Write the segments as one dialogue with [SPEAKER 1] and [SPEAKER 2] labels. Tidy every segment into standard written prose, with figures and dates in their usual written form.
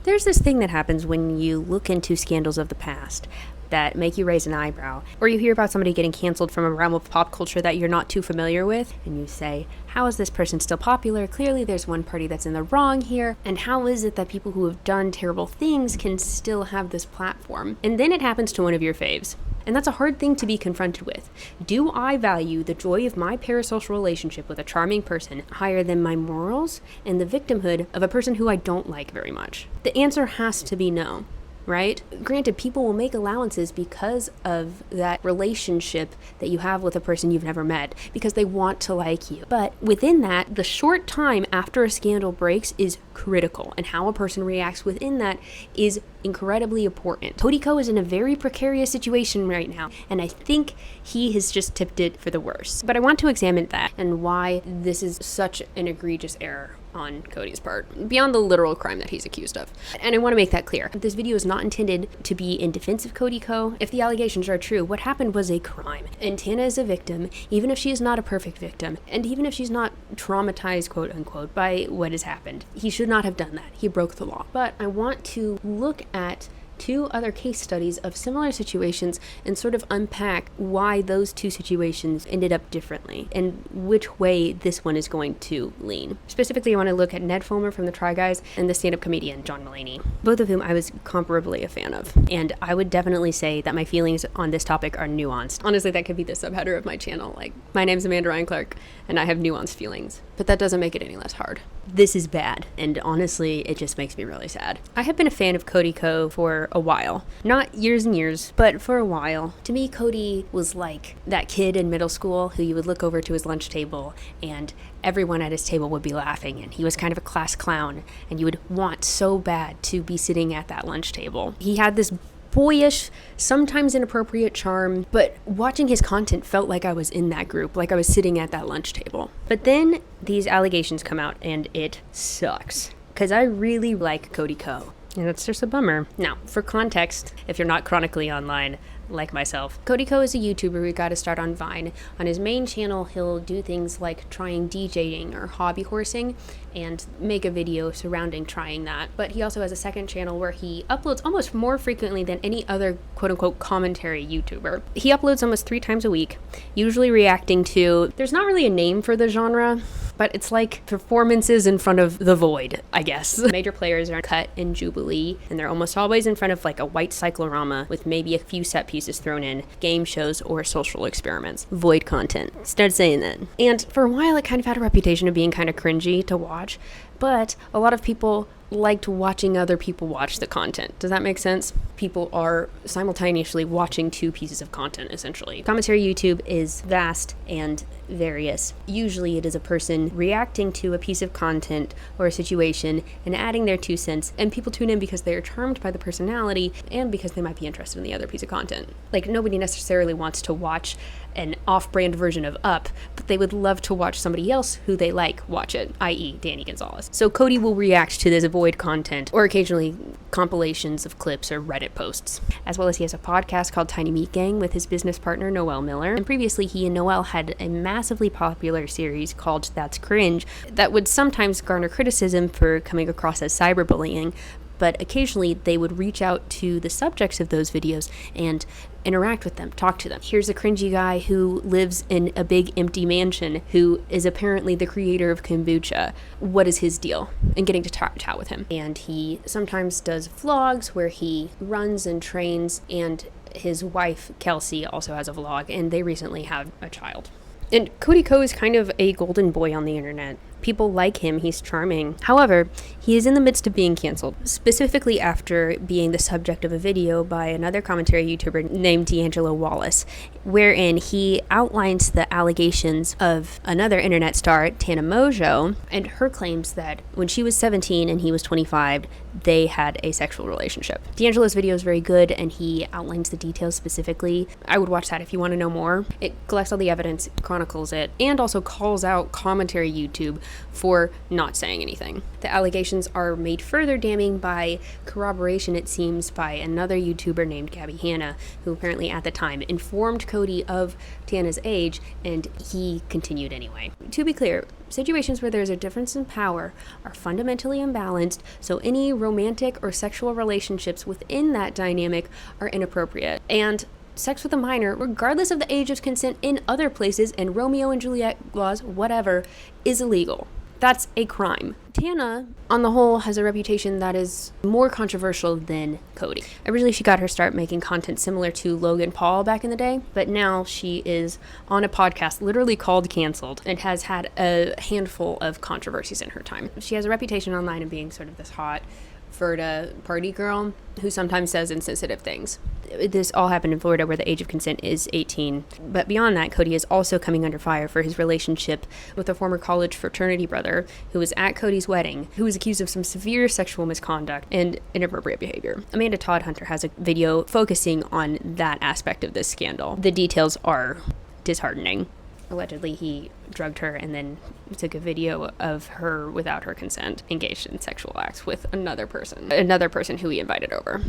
[SPEAKER 1] There's this thing that happens when you look into scandals of the past that make you raise an eyebrow, or you hear about somebody getting canceled from a realm of pop culture that you're not too familiar with, and you say, how is this person still popular? Clearly there's one party that's in the wrong here, and how is it that people who have done terrible things can still have this platform? And then it happens to one of your faves. And that's a hard thing to be confronted with. Do I value the joy of my parasocial relationship with a charming person higher than my morals and the victimhood of a person who I don't like very much? The answer has to be no. Right? Granted, people will make allowances because of that relationship that you have with a person you've never met, because they want to like you. But within that, the short time after a scandal breaks is critical, and how a person reacts within that is incredibly important. Cody Ko is in a very precarious situation right now, and I think he has just tipped it for the worse. But I want to examine that and why this is such an egregious error on Cody's part, beyond the literal crime that he's accused of. And I want to make that clear. This video is not intended to be in defense of Cody Ko. If the allegations are true, what happened was a crime. And Tana is a victim, even if she is not a perfect victim, and even if she's not traumatized, quote unquote, by what has happened. He should not have done that. He broke the law. But I want to look at two other case studies of similar situations and sort of unpack why those two situations ended up differently and which way this one is going to lean. Specifically, I want to look at Ned Fulmer from the Try Guys and the stand-up comedian John Mulaney, both of whom I was comparably a fan of. And I would definitely say that my feelings on this topic are nuanced. Honestly, that could be the subheader of my channel. Like, my name's Amanda Ryan Clark and I have nuanced feelings, but that doesn't make it any less hard. This is bad, and honestly, it just makes me really sad. I have been a fan of Cody Ko for a while. Not years and years, but for a while. To me, Cody was like that kid in middle school who you would look over to his lunch table and everyone at his table would be laughing, and he was kind of a class clown, and you would want so bad to be sitting at that lunch table. He had this boyish, sometimes inappropriate charm, but watching his content felt like I was in that group, like I was sitting at that lunch table. But then these allegations come out and it sucks, because I really like Cody Ko, and that's just a bummer. Now, for context, if you're not chronically online like myself, Cody Ko is a YouTuber who got to start on Vine. On his main channel, he'll do things like trying DJing or hobby horsing and make a video surrounding trying that. But he also has a second channel where he uploads almost more frequently than any other quote-unquote commentary YouTuber. He uploads almost 3 times a week, usually reacting to, there's not really a name for the genre, but it's like performances in front of the void, I guess. Major players are Cut and Jubilee, and they're almost always in front of like a white cyclorama with maybe a few set pieces thrown in, game shows or social experiments. Void content. Start saying that. And for a while, it kind of had a reputation of being kind of cringy to watch, but a lot of people liked watching other people watch the content. Does that make sense? People are simultaneously watching 2 pieces of content, essentially. Commentary YouTube is vast and various. Usually it is a person reacting to a piece of content or a situation and adding their 2 cents, and people tune in because they are charmed by the personality and because they might be interested in the other piece of content. Like, nobody necessarily wants to watch an off-brand version of Up, but they would love to watch somebody else who they like watch it, i.e. Danny Gonzalez. So Cody will react to this void content, or occasionally compilations of clips or Reddit posts. As well as he has a podcast called Tiny Meat Gang with his business partner Noel Miller, and previously he and Noel had a massively popular series called That's Cringe that would sometimes garner criticism for coming across as cyberbullying, but occasionally they would reach out to the subjects of those videos and interact with them, talk to them. Here's a cringy guy who lives in a big empty mansion who is apparently the creator of kombucha. What is his deal? And getting to chat with him. And he sometimes does vlogs where he runs and trains, and his wife, Kelsey, also has a vlog, and they recently had a child. And Cody Ko is kind of a golden boy on the internet. People like him, he's charming. However, he is in the midst of being canceled, specifically after being the subject of a video by another commentary YouTuber named D'Angelo Wallace, wherein he outlines the allegations of another internet star, Tana Mojo, and her claims that when she was 17 and he was 25, they had a sexual relationship. D'Angelo's video is very good, and he outlines the details specifically. I would watch that if you want to know more. It collects all the evidence, chronicles it, and also calls out commentary YouTube for not saying anything. The allegations are made further damning by corroboration, it seems, by another YouTuber named Gabby Hanna, who apparently at the time informed Cody of Tiana's age, and he continued anyway. To be clear, situations where there's a difference in power are fundamentally imbalanced, so any romantic or sexual relationships within that dynamic are inappropriate. And sex with a minor, regardless of the age of consent in other places, and Romeo and Juliet laws, whatever, is illegal. That's a crime. Tiana, on the whole, has a reputation that is more controversial than Cody. Originally, she got her start making content similar to Logan Paul back in the day, but now she is on a podcast literally called Cancelled and has had a handful of controversies in her time. She has a reputation online of being sort of this hot Florida party girl who sometimes says insensitive things. This all happened in Florida, where the age of consent is 18. But beyond that, Cody is also coming under fire for his relationship with a former college fraternity brother who was at Cody's wedding, who was accused of some severe sexual misconduct and inappropriate behavior. Amanda Todd Hunter has a video focusing on that aspect of this scandal. The details are disheartening. Allegedly, he drugged her and then took a video of her without her consent, engaged in sexual acts with another person who he invited over.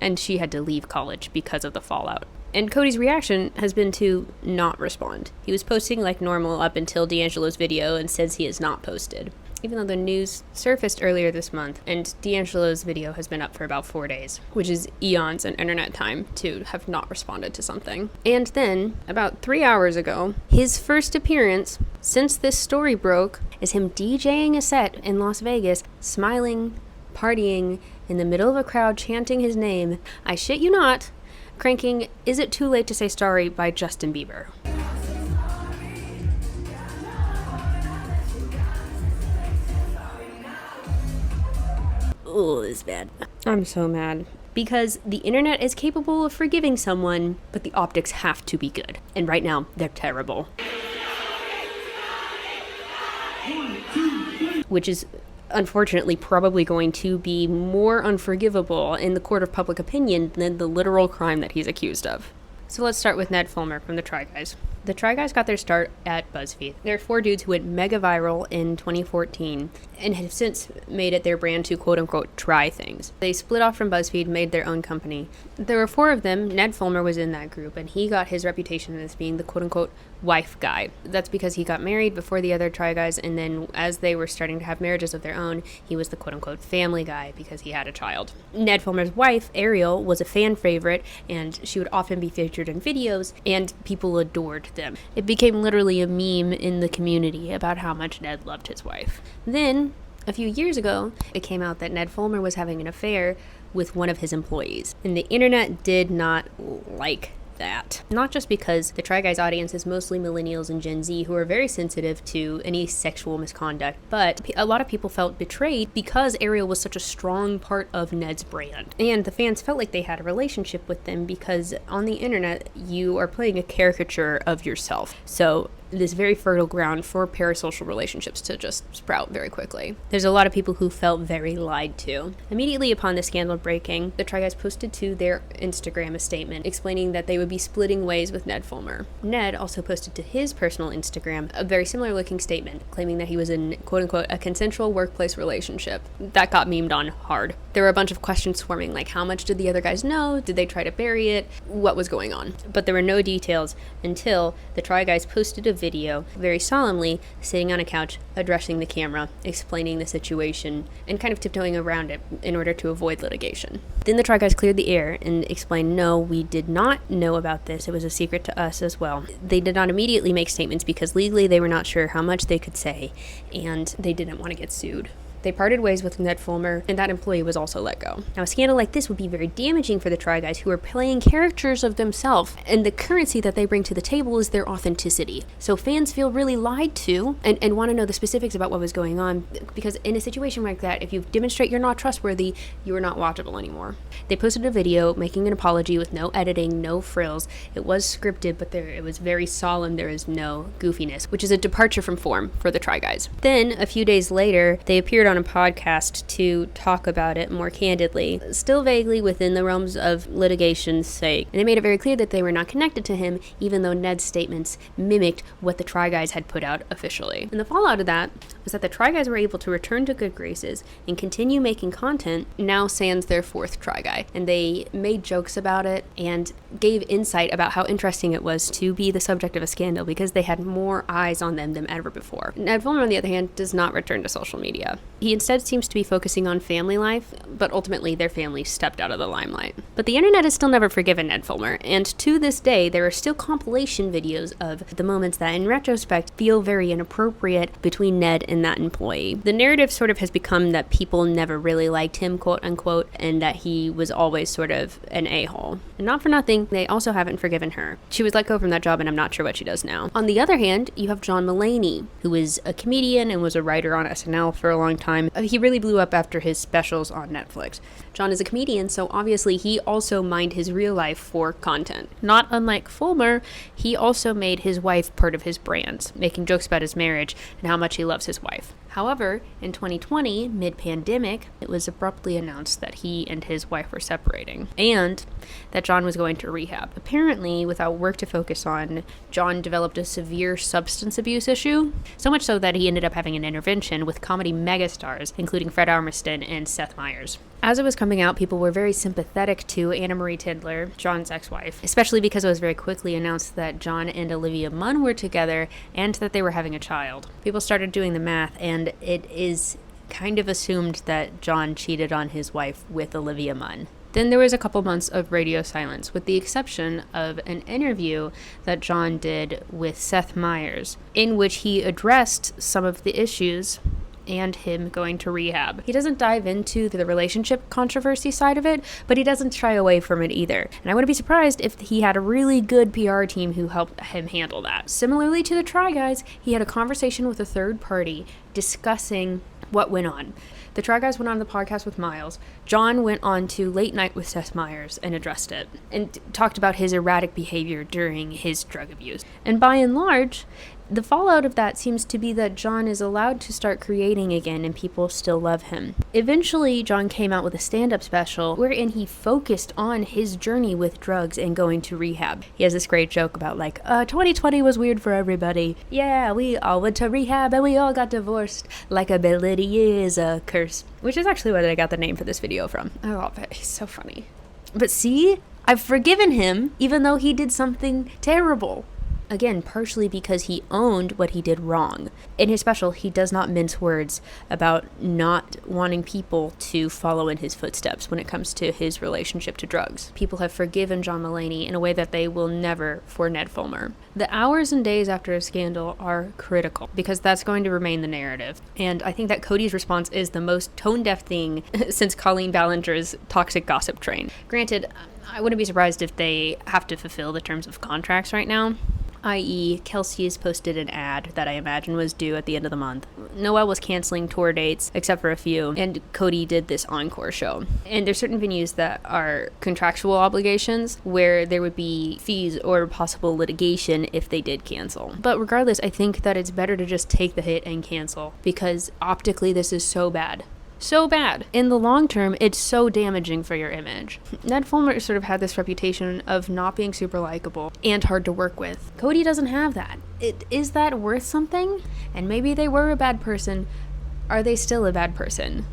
[SPEAKER 1] And she had to leave college because of the fallout. And Cody's reaction has been to not respond. He was posting like normal up until D'Angelo's video, and says he has not posted, even though the news surfaced earlier this month, and D'Angelo's video has been up for about 4 days, which is eons in internet time to have not responded to something. And then, about 3 hours ago, his first appearance since this story broke is him DJing a set in Las Vegas, smiling, partying, in the middle of a crowd chanting his name, I shit you not, cranking Is It Too Late to Say Sorry by Justin Bieber. Oh, it's bad. I'm so mad. Because the internet is capable of forgiving someone, but the optics have to be good. And right now, they're terrible. Which is unfortunately probably going to be more unforgivable in the court of public opinion than the literal crime that he's accused of. So let's start with Ned Fulmer from the Try Guys. The Try Guys got their start at BuzzFeed. They're 4 dudes who went mega viral in 2014 and have since made it their brand to quote-unquote try things. They split off from BuzzFeed, made their own company. There were 4 of them. Ned Fulmer was in that group, and he got his reputation as being the quote-unquote wife guy. That's because he got married before the other Try Guys, and then as they were starting to have marriages of their own, he was the quote-unquote family guy because he had a child. Ned Fulmer's wife, Ariel, was a fan favorite, and she would often be featured in videos, and people adored them. It became literally a meme in the community about how much Ned loved his wife. Then, a few years ago, it came out that Ned Fulmer was having an affair with one of his employees, and the internet did not like that. Not just because the Try Guys audience is mostly millennials and Gen Z who are very sensitive to any sexual misconduct, but a lot of people felt betrayed because Ariel was such a strong part of Ned's brand. And the fans felt like they had a relationship with them because on the internet, you are playing a caricature of yourself. So this very fertile ground for parasocial relationships to just sprout very quickly. There's a lot of people who felt very lied to. Immediately upon the scandal breaking, the Try Guys posted to their Instagram a statement explaining that they would be splitting ways with Ned Fulmer. Ned also posted to his personal Instagram a very similar looking statement claiming that he was in quote-unquote a consensual workplace relationship. That got memed on hard. There were a bunch of questions swarming, like how much did the other guys know? Did they try to bury it? What was going on? But there were no details until the Try Guys posted a video very solemnly sitting on a couch addressing the camera, explaining the situation and kind of tiptoeing around it in order to avoid litigation. Then the Try Guys cleared the air and explained, no, we did not know about this. It was a secret to us as well. They did not immediately make statements because legally they were not sure how much they could say and they didn't want to get sued. They parted ways with Ned Fulmer, and that employee was also let go. Now, a scandal like this would be very damaging for the Try Guys, who are playing characters of themselves, and the currency that they bring to the table is their authenticity. So fans feel really lied to and want to know the specifics about what was going on, because in a situation like that, if you demonstrate you're not trustworthy, you are not watchable anymore. They posted a video making an apology with no editing, no frills. It was scripted, but it was very solemn. There is no goofiness, which is a departure from form for the Try Guys. Then, a few days later, they appeared on on a podcast to talk about it more candidly, still vaguely within the realms of litigation's sake. And they made it very clear that they were not connected to him, even though Ned's statements mimicked what the Try Guys had put out officially. And the fallout of that was that the Try Guys were able to return to good graces and continue making content, now sans their fourth Try Guy. And they made jokes about it and gave insight about how interesting it was to be the subject of a scandal because they had more eyes on them than ever before. Ned Fulmer, on the other hand, does not return to social media. He instead seems to be focusing on family life, but ultimately their family stepped out of the limelight. But the internet has still never forgiven Ned Fulmer, and to this day there are still compilation videos of the moments that in retrospect feel very inappropriate between Ned and that employee. The narrative sort of has become that people never really liked him, quote unquote, and that he was always sort of an a-hole. And not for nothing, they also haven't forgiven her. She was let go from that job and I'm not sure what she does now. On the other hand, you have John Mulaney, who is a comedian and was a writer on SNL for a long time. He really blew up after his specials on Netflix. John is a comedian, so obviously he also mined his real life for content. Not unlike Fulmer, he also made his wife part of his brand, making jokes about his marriage and how much he loves his wife. However, in 2020, mid-pandemic, it was abruptly announced that he and his wife were separating, and that John was going to rehab. Apparently, without work to focus on, John developed a severe substance abuse issue, so much so that he ended up having an intervention with comedy megastars, including Fred Armisen and Seth Meyers. As it was coming out, people were very sympathetic to Anna Marie Tindler, John's ex-wife, especially because it was very quickly announced that John and Olivia Munn were together and that they were having a child. People started doing the math, and it is kind of assumed that John cheated on his wife with Olivia Munn. Then there was a couple months of radio silence, with the exception of an interview that John did with Seth Meyers, in which he addressed some of the issues and him going to rehab. He doesn't dive into the relationship controversy side of it, but he doesn't shy away from it either. And I wouldn't be surprised if he had a really good PR team who helped him handle that. Similarly to the Try Guys, he had a conversation with a third party discussing what went on. The Try Guys went on the podcast with Miles. John went on to Late Night with Seth Meyers and addressed it and talked about his erratic behavior during his drug abuse. And by and large, the fallout of that seems to be that John is allowed to start creating again and people still love him. Eventually, John came out with a stand-up special wherein he focused on his journey with drugs and going to rehab. He has this great joke about 2020 was weird for everybody. Yeah, we all went to rehab and we all got divorced. Likability is a curse. Which is actually where I got the name for this video from. I love it. He's so funny. But see, I've forgiven him even though he did something terrible. Again, partially because he owned what he did wrong. In his special, he does not mince words about not wanting people to follow in his footsteps when it comes to his relationship to drugs. People have forgiven John Mulaney in a way that they will never for Ned Fulmer. The hours and days after a scandal are critical because that's going to remain the narrative. And I think that Cody's response is the most tone-deaf thing since Colleen Ballinger's toxic gossip train. Granted, I wouldn't be surprised if they have to fulfill the terms of contracts right now. I.e., Kelsey has posted an ad that I imagine was due at the end of the month. Noelle was canceling tour dates, except for a few, and Cody did this Encore show. And there's certain venues that are contractual obligations where there would be fees or possible litigation if they did cancel. But regardless, I think that it's better to just take the hit and cancel, because optically this is so bad. So bad. In the long term, it's so damaging for your image. Ned Fulmer sort of had this reputation of not being super likable and hard to work with. Cody doesn't have that. Is that worth something? And maybe they were a bad person. Are they still a bad person?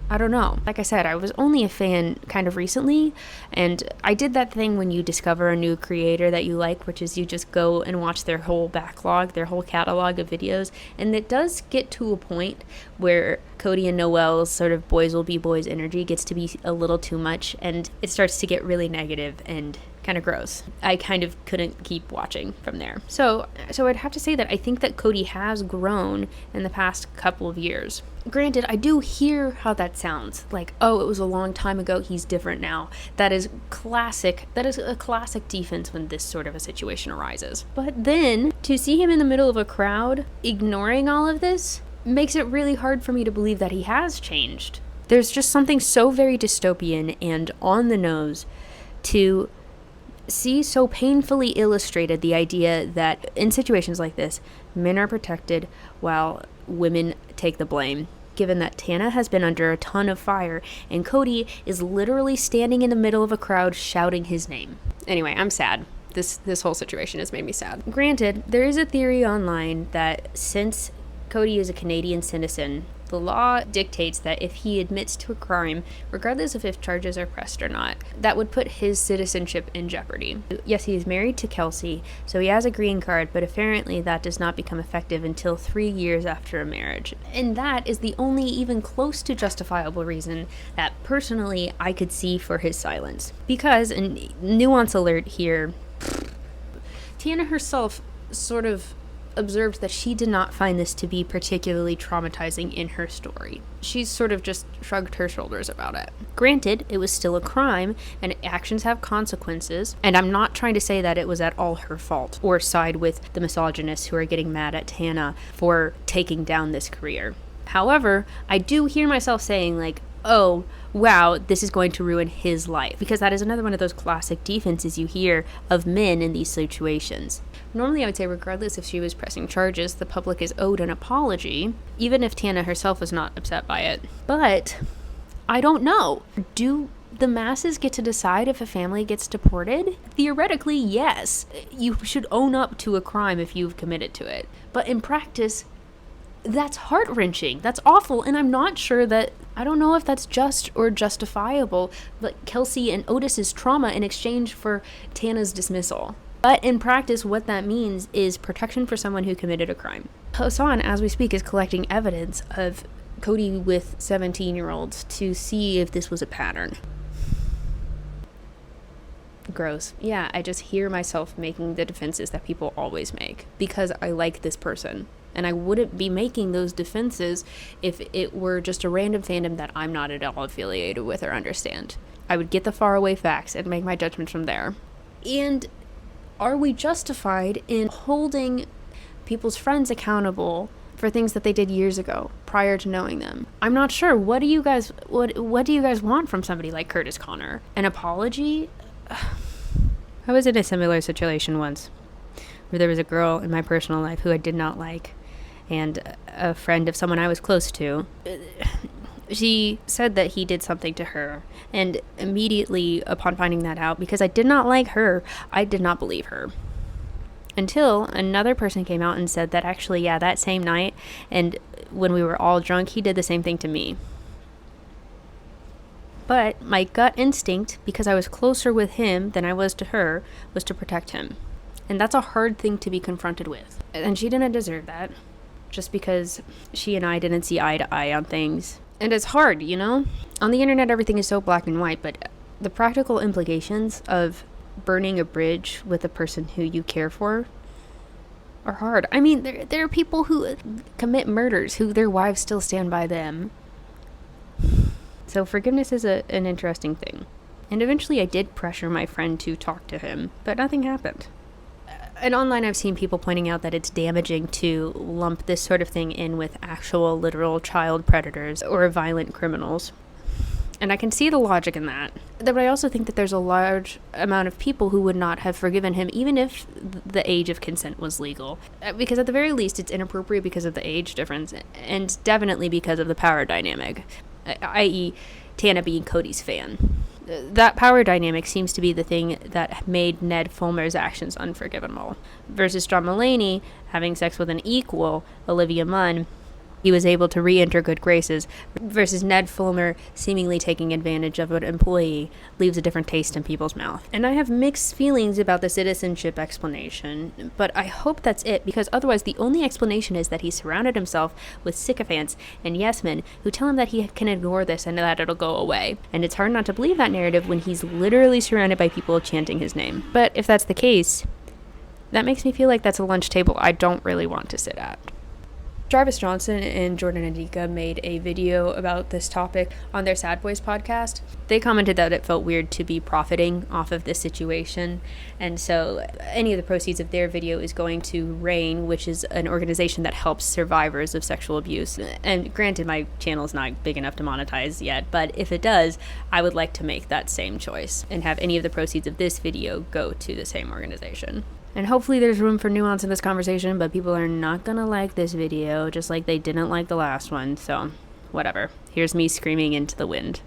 [SPEAKER 1] I don't know. Like I said, I was only a fan kind of recently, and I did that thing when you discover a new creator that you like, which is you just go and watch their whole backlog, their whole catalog of videos, and it does get to a point where Cody and Noelle's sort of boys will be boys energy gets to be a little too much, and it starts to get really negative and kind of gross. I kind of couldn't keep watching from there. So I'd have to say that I think that Cody has grown in the past couple of years. Granted, I do hear how that sounds. Like, oh, it was a long time ago, he's different now. That is classic. That is a classic defense when this sort of a situation arises. But then, to see him in the middle of a crowd, ignoring all of this, makes it really hard for me to believe that he has changed. There's just something so very dystopian and on the nose to see so painfully illustrated the idea that in situations like this, men are protected while women take the blame. given that Tana has been under a ton of fire and Cody is literally standing in the middle of a crowd shouting his name. Anyway, I'm sad. This whole situation has made me sad. Granted, there is a theory online that since Cody is a Canadian citizen, the law dictates that if he admits to a crime, regardless of if charges are pressed or not, that would put his citizenship in jeopardy. Yes, he is married to Kelsey, so he has a green card, but apparently that does not become effective until 3 years after a marriage. And that is the only even close to justifiable reason that personally I could see for his silence. Because, and nuance alert here, Tiana herself sort of observed that she did not find this to be particularly traumatizing in her story. She's sort of just shrugged her shoulders about it. Granted, it was still a crime, and actions have consequences, and I'm not trying to say that it was at all her fault, or side with the misogynists who are getting mad at Tana for taking down this career. However, I do hear myself saying, like, oh, wow, this is going to ruin his life. Because that is another one of those classic defenses you hear of men in these situations. Normally, I would say regardless if she was pressing charges, the public is owed an apology, even if Tana herself was not upset by it. But I don't know. Do the masses get to decide if a family gets deported? Theoretically, yes. You should own up to a crime if you've committed to it. But in practice, that's heart-wrenching. That's awful. And I'm not sure that, I don't know if that's just or justifiable, but Kelsey and Otis's trauma in exchange for Tana's dismissal. But in practice, what that means is protection for someone who committed a crime. Hassan, as we speak, is collecting evidence of Cody with 17-year-olds to see if this was a pattern. Gross. Yeah, I just hear myself making the defenses that people always make because I like this person. And I wouldn't be making those defenses if it were just a random fandom that I'm not at all affiliated with or understand. I would get the faraway facts and make my judgments from there. And are we justified in holding people's friends accountable for things that they did years ago prior to knowing them? I'm not sure. What do you guys want from somebody like Curtis Connor? An apology? I was in a similar situation once where there was a girl in my personal life who I did not like, and a friend of someone I was close to. She said that he did something to her, and immediately upon finding that out, because I did not like her, I did not believe her. Until another person came out and said that actually, yeah, that same night, and when we were all drunk, he did the same thing to me. But my gut instinct, because I was closer with him than I was to her, was to protect him. And that's a hard thing to be confronted with. And she didn't deserve that, just because she and I didn't see eye to eye on things. And it's hard, you know? On the internet, everything is so black and white, but the practical implications of burning a bridge with a person who you care for are hard. I mean, there are people who commit murders who their wives still stand by them. So forgiveness is an interesting thing. And eventually I did pressure my friend to talk to him, but nothing happened. And online I've seen people pointing out that it's damaging to lump this sort of thing in with actual literal child predators or violent criminals. And I can see the logic in that. But I also think that there's a large amount of people who would not have forgiven him even if the age of consent was legal. Because at the very least it's inappropriate because of the age difference, and definitely because of the power dynamic, i.e. Tana being Cody's fan. That power dynamic seems to be the thing that made Ned Fulmer's actions unforgivable. Versus John Mulaney having sex with an equal, Olivia Munn, he was able to re-enter good graces, versus Ned Fulmer seemingly taking advantage of an employee leaves a different taste in people's mouth. And I have mixed feelings about the citizenship explanation, but I hope that's it, because otherwise the only explanation is that he surrounded himself with sycophants and yes-men who tell him that he can ignore this and that it'll go away. And it's hard not to believe that narrative when he's literally surrounded by people chanting his name. But if that's the case, that makes me feel like that's a lunch table I don't really want to sit at. Jarvis Johnson and Jordan Adika made a video about this topic on their Sad Boys podcast. They commented that it felt weird to be profiting off of this situation, and so any of the proceeds of their video is going to RAIN, which is an organization that helps survivors of sexual abuse. And granted, my channel is not big enough to monetize yet, but if it does, I would like to make that same choice and have any of the proceeds of this video go to the same organization. And hopefully there's room for nuance in this conversation, but people are not gonna like this video, just like they didn't like the last one, so whatever. Here's me screaming into the wind.